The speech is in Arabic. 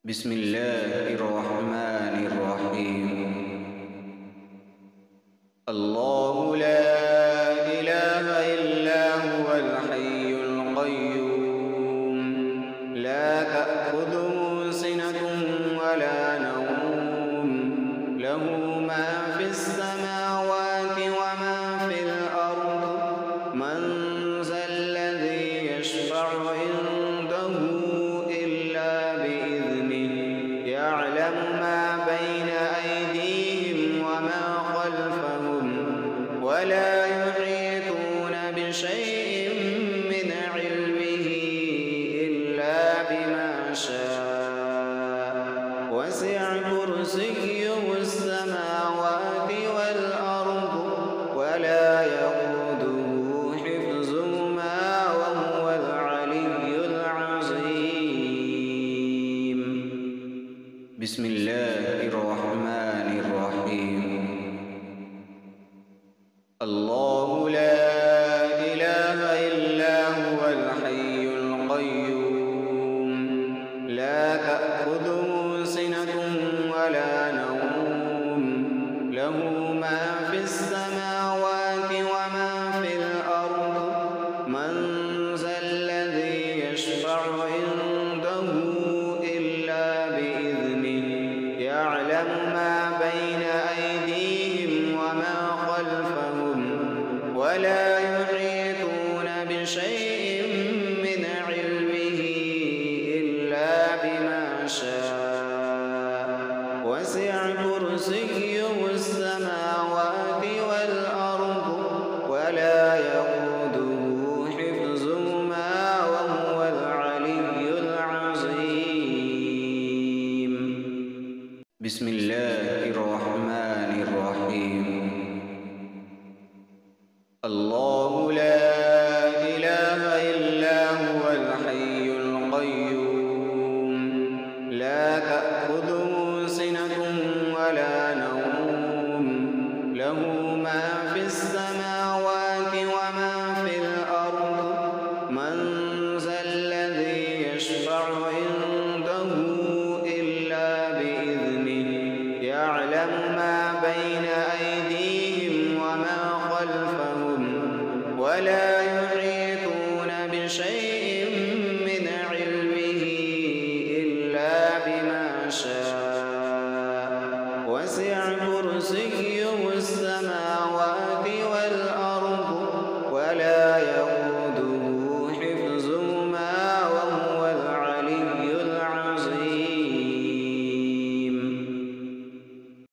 بسم الله الرحمن الرحيم. الله لا إله إلا هو الحي القيوم، لا تأخذه سنة ولا نوم، له ما في السماوات وما في الأرض. من ذا الذي يشفع عنده إلا بإذنه، يعلم ما بين أيديهم وما خلفهم، ولا يحيطون بشيء من علمه إلا بما شاء. وسع كرسيه السماوات والأرض، ولا يئوده حفظهما وهو العلي العظيم. بسم الله الرحمن الرحيم. الله لا إله إلا هو الحي القيوم، لا تأخذه سنة ولا نوم، له ما في السماوات وما في الأرض. من ذا الذي يشفع عنده إلا بإذنه، يعلم ما بين أيديهم وما خلفهم، ولا يحيطون بشيء من علمه إلا بما شاء. وسع كرسيه السماوات والأرض، ولا يئوده حفظهما وهو العلي العظيم. بسم الله الرحمن الرحيم. الله لا إله إلا هو الحي القيوم، لا تأخذه سنة ولا نوم، له ما في السماوات وما في الأرض. من ذا الذي يشفع عنده إلا بإذنه، يعلم ما بين أيديهم وما خلفهم، ولا يحيطون بشيء من علمه إلا بما شاء. وسع كرسيه